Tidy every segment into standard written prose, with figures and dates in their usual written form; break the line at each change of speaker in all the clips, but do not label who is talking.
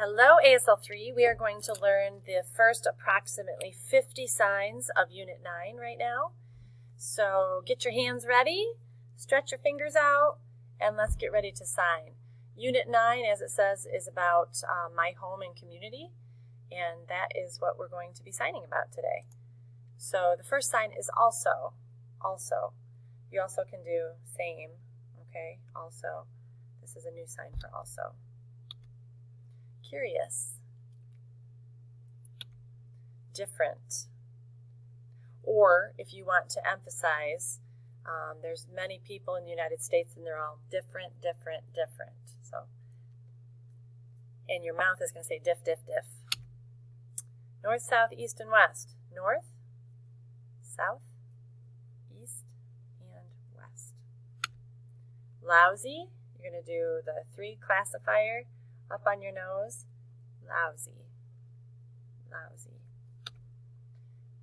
Hello ASL3, we are going to learn the first approximately 50 signs of Unit 9 right now. So get your hands ready, stretch your fingers out, and let's get ready to sign. Unit 9, as it says, is about my home and community, and that is what we're going to be signing about today. So the first sign is also. You also can do same, okay, also. This is a new sign for also. Curious, different, or if you want to emphasize, there's many people in the United States and they're all different. So, and your mouth is going to say diff. North, south, east, and west. North, south, east, and west. Lousy, you're going to do the 3 classifier up on your nose. Lousy.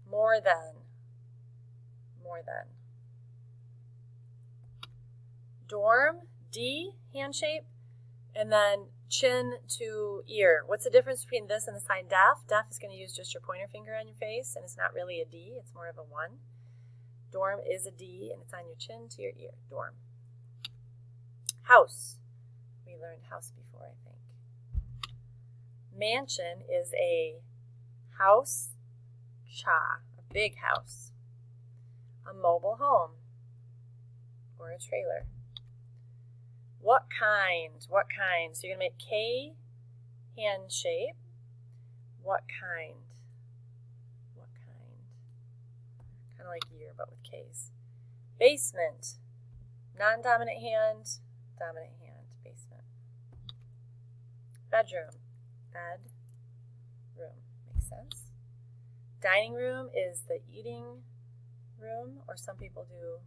More than. Dorm, D, hand shape, and then chin to ear. What's the difference between this and the sign deaf? Deaf is going to use just your pointer finger on your face, and it's not really a D, it's more of a 1. Dorm is a D, and it's on your chin to your ear. Dorm. House. We learned house before, I think. Mansion is a house, a big house. A mobile home or a trailer. What kind? So you're going to make K hand shape. What kind? Kind of like year, but with K's. Basement. Non-dominant hand, dominant hand, basement. Bedroom. Room. Makes sense. Dining room is the eating room, or some people do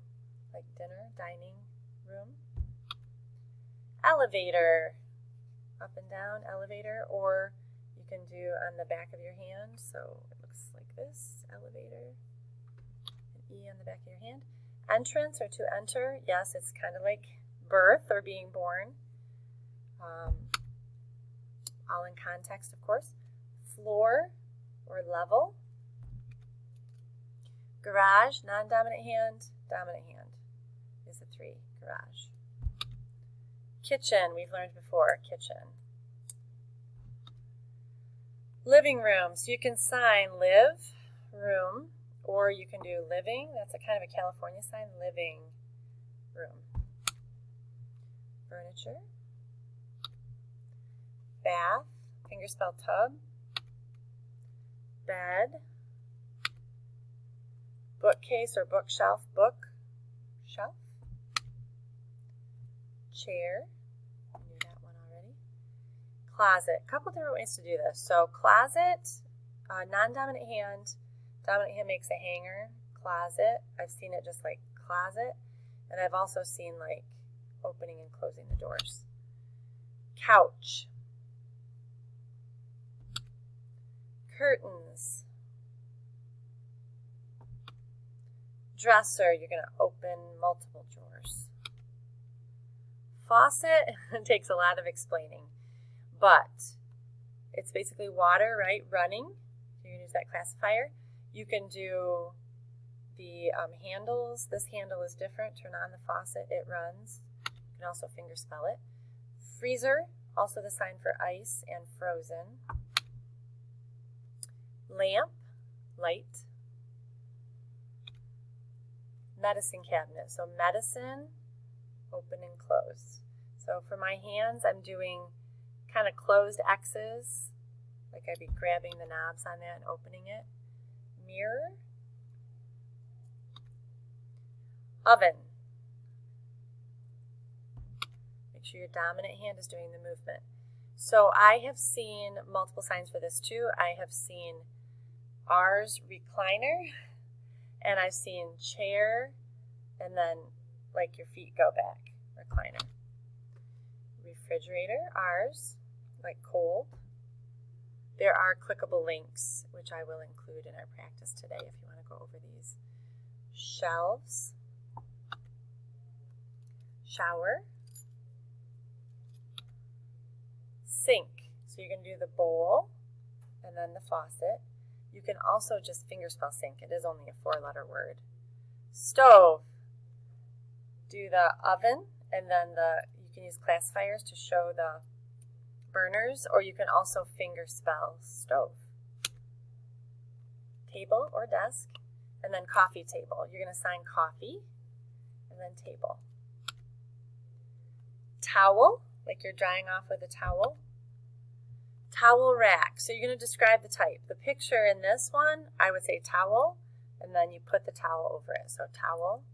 like dinner, dining room. Elevator. Up and down, elevator, or you can do on the back of your hand, so it looks like this, elevator. An E on the back of your hand. Entrance, or to enter, yes, it's kind of like birth or being born. All in context, of course. Floor or level. Garage, non-dominant hand, dominant hand is a 3, garage. Kitchen, we've learned before, kitchen. Living room, so you can sign live, room, or you can do living. That's a kind of a California sign, living room. Furniture. Bath, fingerspell tub. Bed. Bookcase or bookshelf, shelf. Chair, I knew that one already. Closet, a couple different ways to do this. So closet, non-dominant hand, dominant hand makes a hanger. Closet, I've seen it just like closet, and I've also seen like opening and closing the doors. Couch. Curtains. Dresser, you're going to open multiple drawers. Faucet takes a lot of explaining, but it's basically water, right? Running. You can use that classifier. You can do the handles. This handle is different. Turn on the faucet, it runs. You can also finger spell it. Freezer, also the sign for ice and frozen. Lamp, light. Medicine cabinet, so medicine, open and close. So for my hands, I'm doing kind of closed X's, like I'd be grabbing the knobs on that and opening it. Mirror. Oven. Make sure your dominant hand is doing the movement. So I have seen multiple signs for this too. I have seen R's recliner, and I've seen chair, and then like your feet go back, recliner. Refrigerator, R's, like cold. There are clickable links, which I will include in our practice today if you want to go over these. Shelves. Shower. Sink. So So you're going to do the bowl and then the faucet. You can also just fingerspell sink. It is only a 4-letter word. Stove. Do the oven, and then you can use classifiers to show the burners, or you can also fingerspell stove. Table or desk, and then coffee table. You're going to sign coffee, and then table. Towel, like you're drying off with a towel. Towel rack. So you're going to describe the type. The picture in this one, I would say towel, and then you put the towel over it. So towel,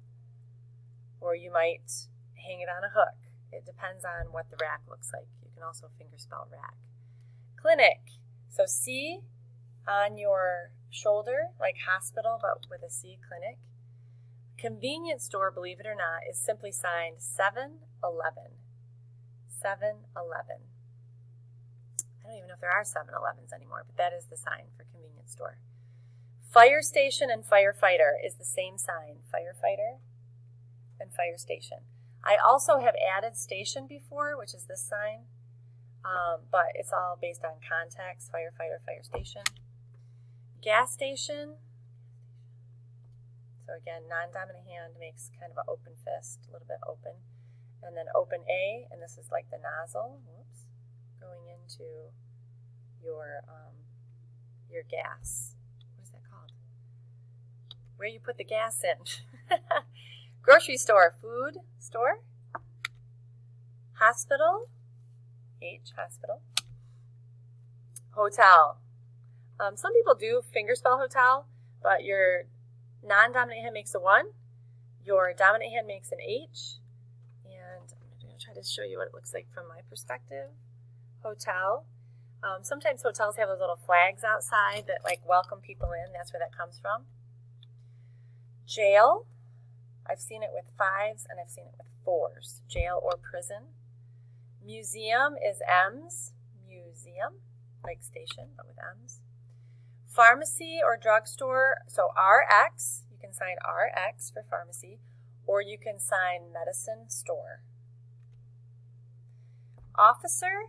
or you might hang it on a hook. It depends on what the rack looks like. You can also fingerspell rack. Clinic. So C on your shoulder, like hospital, but with a C, clinic. Convenience store, believe it or not, is simply signed 7-Eleven. 7-Eleven. I don't even know if there are 7-Elevens anymore, but that is the sign for convenience store. Fire station and firefighter is the same sign. Firefighter and fire station. I also have added station before, which is this sign, but it's all based on context. Firefighter, fire station. Gas station. So again, non-dominant hand makes kind of an open fist, a little bit open. And then open A, and this is like the nozzle, whoops, going into your gas. What is that called? Where you put the gas in. Grocery store, food store. Hospital, H, hospital. Hotel. Some people do fingerspell hotel, but your non-dominant hand makes a 1. Your dominant hand makes an H. And I'm going to try to show you what it looks like from my perspective. Hotel. Sometimes hotels have those little flags outside that like welcome people in. That's where that comes from. Jail. I've seen it with 5s and I've seen it with 4s. Jail or prison. Museum is M's. Museum, like station, but with M's. Pharmacy or drugstore, so RX, you can sign RX for pharmacy, or you can sign medicine store. Officer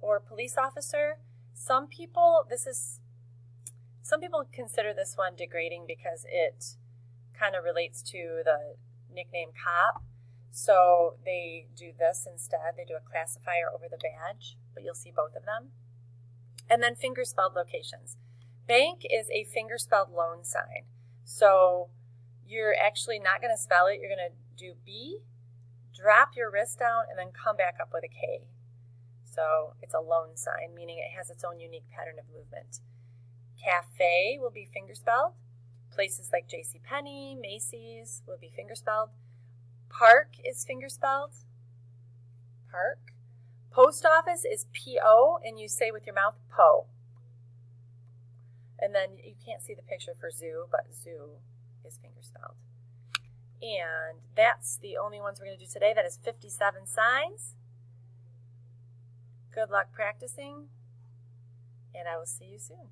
or police officer, some people consider this one degrading because it kind of relates to the nickname cop. So they do this instead. They do a classifier over the badge, but you'll see both of them. And then fingerspelled locations. Bank is a fingerspelled loan sign. So you're actually not going to spell it. You're going to do B, drop your wrist down, and then come back up with a K. So it's a loan sign, meaning it has its own unique pattern of movement. Cafe will be fingerspelled. Places like JCPenney, Macy's will be fingerspelled. Park is fingerspelled. Park. Post office is P-O, and you say with your mouth, po. And then you can't see the picture for zoo, but zoo is fingerspelled. And that's the only ones we're going to do today. That is 57 signs. Good luck practicing, and I will see you soon.